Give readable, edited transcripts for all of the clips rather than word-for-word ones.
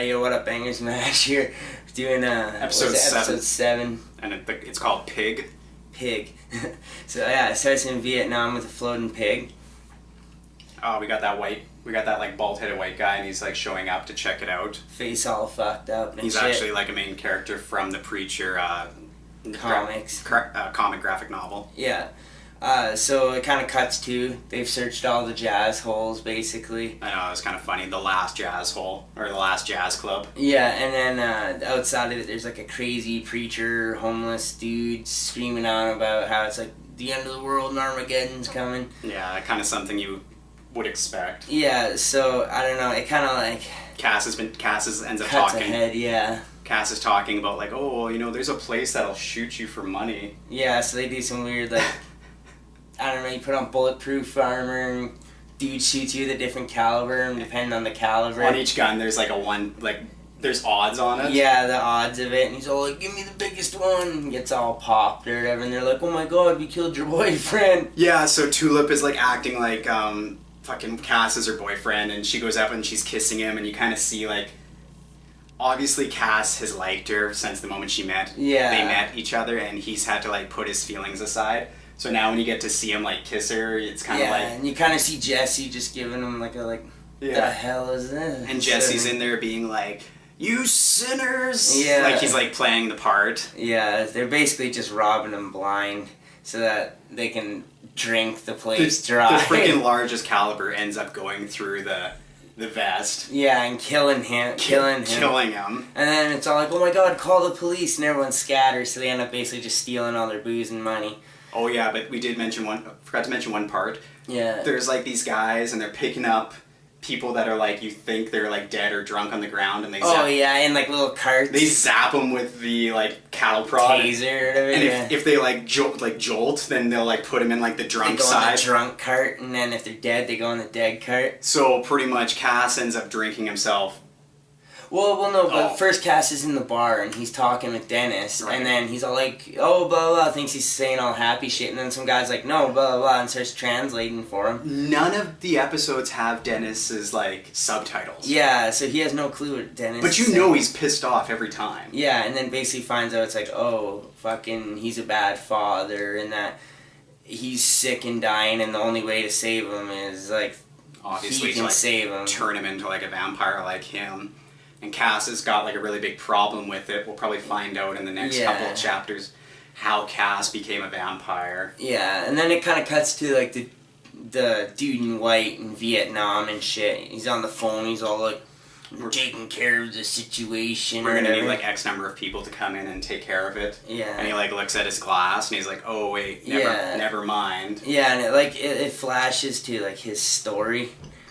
Yo, what up, Bangerz? Mash here. Doing episode 7. And it's called Pig. Pig. So yeah, it starts in Vietnam with a floating pig. Oh, we got that like bald-headed white guy, and he's like showing up to check it out. Face all fucked up and he's shit. Actually like a main character from the Preacher comics. Comic graphic novel. Yeah. So it kind of cuts to, they've searched all the jazz holes, basically. I know, it was kind of funny. The last jazz hole, or the last jazz club. Yeah, and then outside of it, there's like a crazy preacher, homeless dude screaming on about how it's like the end of the world and Armageddon's coming. Yeah, kind of something you would expect. Yeah, so, I don't know, it kind of like... Cass ends up cuts talking. ahead, yeah. Cass is talking about like, oh, you know, there's a place that'll shoot you for money. Yeah, so they do some weird, like... I don't know, you put on bulletproof armor and dude shoots you with a different caliber, and depending on the caliber. On each gun there's like there's odds on it. Yeah, the odds of it, and he's all like, give me the biggest one, and gets all popped or whatever, and they're like, oh my god, we killed your boyfriend. Yeah, so Tulip is like acting like fucking Cass is her boyfriend, and she goes up and she's kissing him, and you kind of see like, obviously Cass has liked her since the moment they met each other, and he's had to like put his feelings aside. So now when you get to see him like kiss her, it's kind of like... Yeah, and you kind of see Jesse just giving him like a the hell is this? And Jesse's in there being like, you sinners! Yeah. Like he's like playing the part. Yeah, they're basically just robbing him blind so that they can drink the place dry. The freaking largest caliber ends up going through the vest. Yeah, and killing him. Killing him. And then it's all like, oh my god, call the police, and everyone scatters, so they end up basically just stealing all their booze and money. Oh yeah, but we did forgot to mention one part. Yeah. There's like these guys, and they're picking up people that are like, you think they're like dead or drunk on the ground, and they zap. Oh yeah, in like little carts. They zap them with the like cattle prod. Taser or whatever. And if they like jolt, then they'll like put them in like the drunk side. They go on the drunk cart, and then if they're dead, they go on the dead cart. So pretty much Cass ends up drinking himself. Well, no, but first Cass is in the bar, and he's talking with Dennis, and then he's all like, oh, blah, blah, thinks he's saying all happy shit, and then some guy's like, no, blah, blah, blah, and starts translating for him. None of the episodes have Dennis's, like, subtitles. Yeah, so he has no clue what Dennis But you know he's pissed off every time. Yeah, and then basically finds out it's like, oh, fucking, he's a bad father, and that he's sick and dying, and the only way to save him is, like, obviously he can save him. Turn him into, like, a vampire like him. And Cass has got like a really big problem with it. We'll probably find out in the next couple of chapters how Cass became a vampire. Yeah, and then it kind of cuts to like the dude in white in Vietnam and shit. He's on the phone. He's all like, "We're taking care of the situation." We're gonna need like X number of people to come in and take care of it. Yeah. And he like looks at his glass and he's like, "Oh wait, never mind." Yeah, and it flashes to like his story.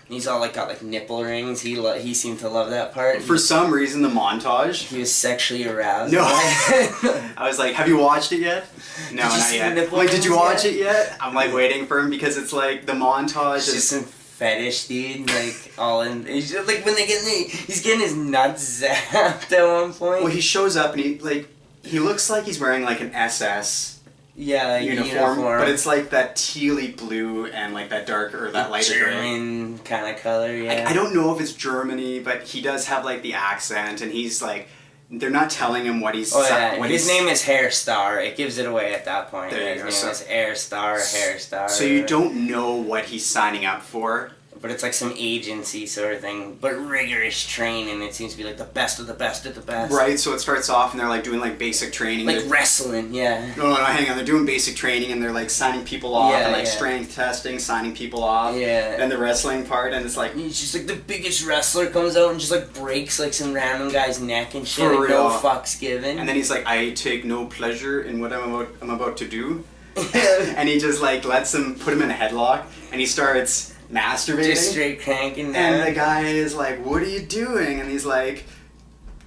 He's all like got like nipple rings. He seemed to love that part. For some reason, the montage. He was sexually aroused. No, I was like, "Have you watched it yet?" No, not yet. I'm like, did you watch it yet? I'm like waiting for him because it's like the montage is just some fetish dude, like all in. He's just, like when he's getting his nuts zapped at one point. Well, he shows up and he looks like he's wearing like an SS. Yeah, like uniform, but it's like that tealy blue and like that darker or that lighter German kind of color. Yeah, I don't know if it's Germany, but he does have like the accent, and he's like, they're not telling him what he's. Oh yeah, his name is Hairstar. It gives it away at that point. There you go. His name is Hairstar. So you don't know what he's signing up for. But it's like some agency sort of thing, but rigorous training. It seems to be like the best of the best of the best. Right, so it starts off and they're like doing like basic training. Like wrestling, yeah. No, hang on. They're doing basic training and they're like signing people off and like strength testing, signing people off. Yeah. And the wrestling part, and it's like... He's just like the biggest wrestler comes out and just like breaks like some random guy's neck and shit. For like, real. No fucks given. And then he's like, I take no pleasure in what I'm about to do. And he just like lets him, put him in a headlock, and he starts... masturbating. Just straight cranking down. And the guy is like, what are you doing? And he's like,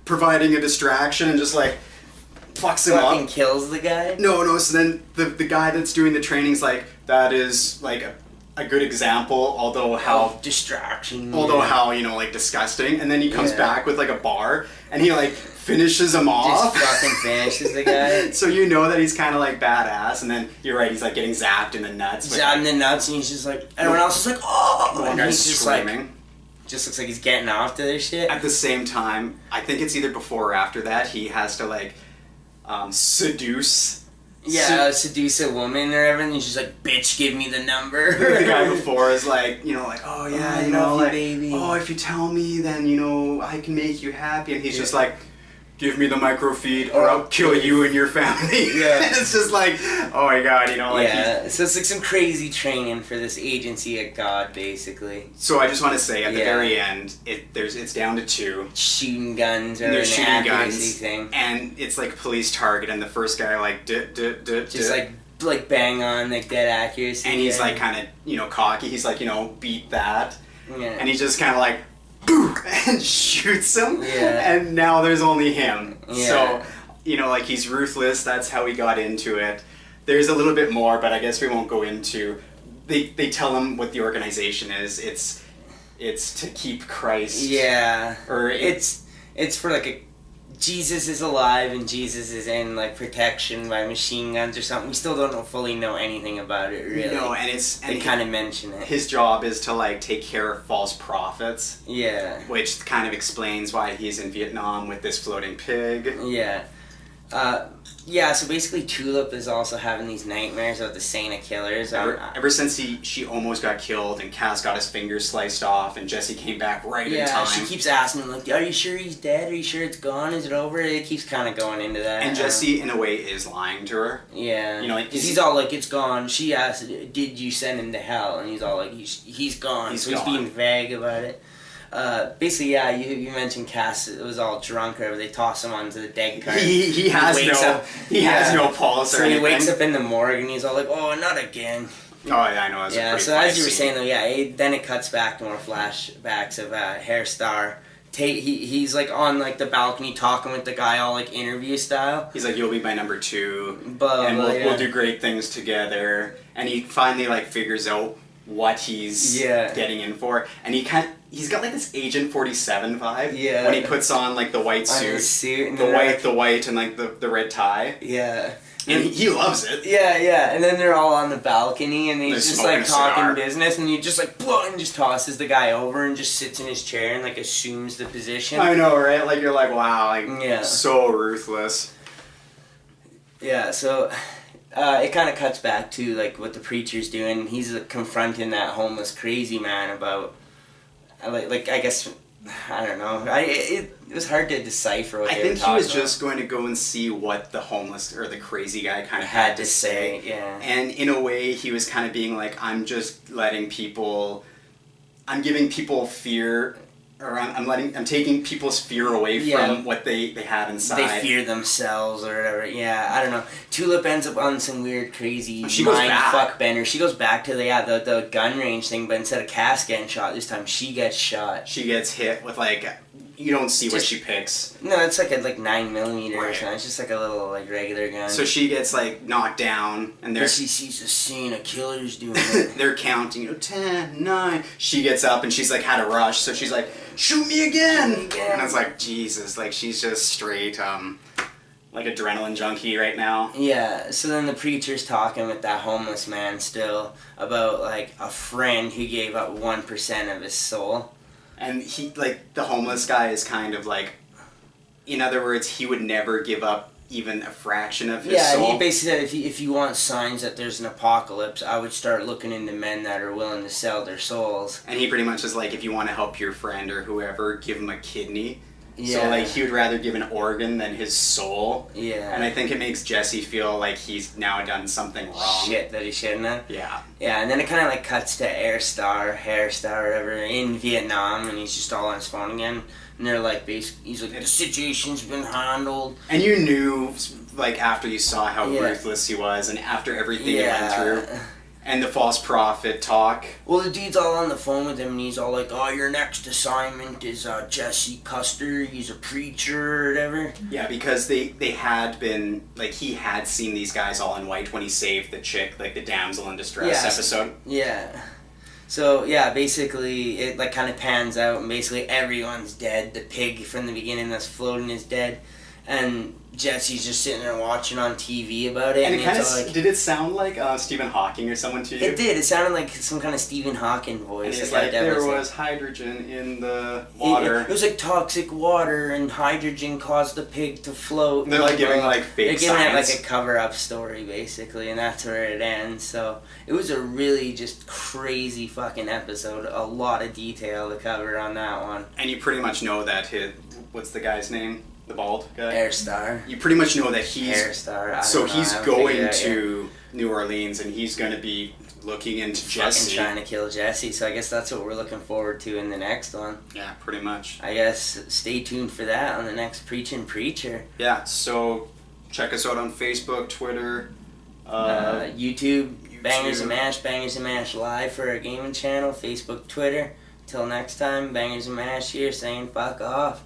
providing a distraction and just like, fucks him up. Fucking kills the guy? No, so then the guy that's doing the training's like, that is like a good example, although how... distraction. Although how, you know, like disgusting. And then he comes back with like a bar, and he like... finishes him off. Just fucking finishes the guy. So you know that he's kind of like badass, and then you're right, he's like getting zapped in the nuts. Zapped in the nuts, and he's just like, everyone else is like, oh! And he's just screaming. just looks like he's getting off to their shit. At the same time, I think it's either before or after that, he has to, like, seduce... seduce a woman or everything. He's just like, bitch, give me the number. The guy before is like, you know, like, oh yeah, you know, like, baby. Oh, if you tell me, then, you know, I can make you happy. And he's just like, give me the microfeed or I'll kill you and your family. Yeah. And it's just like, oh my god, you know, like... Yeah, so it's like some crazy training for this agency of God, basically. So I just want to say, at the very end, it's down to 2. Shooting guns or an accuracy thing. And it's like police target, and the first guy, like, just like bang on, like, dead accuracy. And he's like kind of, you know, cocky. He's like, you know, beat that. Yeah. And he's just kind of like... and shoots him, yeah. And now there's only him. Yeah. So, you know, like, he's ruthless. That's how he got into it. There's a little bit more, but I guess we won't go into... They tell him what the organization is. It's to keep Christ. Yeah. Or it's for, like, a... Jesus is alive and Jesus is in, like, protection by machine guns or something. We still don't fully know anything about it, really. No, and they kind of mention it. His job is to, like, take care of false prophets. Yeah. Which kind of explains why he's in Vietnam with this floating pig. Yeah. Yeah, so basically Tulip is also having these nightmares of the Saint of Killers. Ever since she almost got killed and Cass got his fingers sliced off and Jesse came back right in time. Yeah, she keeps asking him, like, are you sure he's dead? Are you sure it's gone? Is it over? It keeps kind of going into that. And Jesse, in a way, is lying to her. Yeah. You know, like, he's all like, it's gone. She asked, did you send him to hell? And he's all like, he's gone. He's being vague about it. Basically, yeah, you mentioned Cass was all drunk, or they toss him onto the dead cart. He has no pulse or anything. So he wakes up in the morgue and he's all like, oh, not again. Oh, yeah, I know. Yeah, so as you were saying, though, then it cuts back to more flashbacks of Hair Star. He's like on like the balcony talking with the guy all like interview style. He's like, you'll be my number 2, and we'll do great things together. And he finally like figures out what he's getting in for, and he's got like this Agent 47 vibe. Yeah. When he puts on like the white suit, and the white and like the red tie. Yeah. And he loves it. Yeah. And then they're all on the balcony, and he's just like talking business, and he just like and just tosses the guy over and just sits in his chair and like assumes the position. I know, right? Like you're like, wow, like so ruthless. Yeah. So. It kind of cuts back to like what the preacher's doing. He's confronting that homeless crazy man about, like I guess, I don't know. It was hard to decipher what they were talking about. I think he was just going to go and see what the homeless or the crazy guy kind of had to say. Yeah. And in a way, he was kind of being like, I'm giving people fear. Or I'm taking people's fear away from what they have inside. They fear themselves or whatever. Yeah, I don't know. Tulip ends up on some weird, crazy mind fuck bender. She goes back to the gun range thing, but instead of Cass getting shot this time, she gets shot. She gets hit with like, you don't see what she picks. No, it's like a 9mm or something. It's just like a little like regular gun. So she gets like knocked down, and she sees the scene of killers doing it. They're counting, 10, 9. She gets up and she's like had a rush, so she's like, shoot me again! And it's like, Jesus, like she's just straight like adrenaline junkie right now. Yeah, so then the preacher's talking with that homeless man still about like a friend who gave up 1% of his soul. And he, like, the homeless guy is kind of like, in other words, he would never give up even a fraction of his soul. Yeah, he basically said if you want signs that there's an apocalypse, I would start looking into men that are willing to sell their souls. And he pretty much is like, if you want to help your friend or whoever, give him a kidney. Yeah. So, like, he would rather give an organ than his soul. Yeah. And I think it makes Jesse feel like he's now done something wrong. Shit that he shouldn't have. Yeah. Yeah, and then it kind of, like, cuts to Hair Star, whatever, in Vietnam, and he's just all on his phone again. And they're like, basically, he's like, the situation's been handled. And you knew, like, after you saw how ruthless he was, and after everything he went through. And the false prophet talk. Well, the dude's all on the phone with him, and he's all like, oh, your next assignment is Jesse Custer. He's a preacher or whatever. Yeah, because they had been, like, he had seen these guys all in white when he saved the chick, like, the damsel in distress episode. Yeah. So, yeah, basically, it, like, kind of pans out, and basically everyone's dead. The pig from the beginning that's floating is dead. and Jesse's just sitting there watching on TV about it. And it kind of like, did it sound like Stephen Hawking or someone to you? It did. It sounded like some kind of Stephen Hawking voice. And he's like, there was hydrogen in the water. It was like toxic water, and hydrogen caused the pig to float. They're like giving like fake They're giving science. it like a cover-up story, basically, and that's where it ends. So it was a really just crazy fucking episode. A lot of detail to cover on that one. And you pretty much know that what's the guy's name? The bald guy? Airstar. You pretty much know that he's... Airstar. So he's going to New Orleans, and he's going to be looking into Jesse. Fucking trying to kill Jesse, so I guess that's what we're looking forward to in the next one. Yeah, pretty much. I guess stay tuned for that on the next Preachin' Preacher. Yeah, so check us out on Facebook, Twitter, YouTube, Bangerz and Mash Live for our gaming channel, Facebook, Twitter. Till next time, Bangerz and Mash here saying fuck off.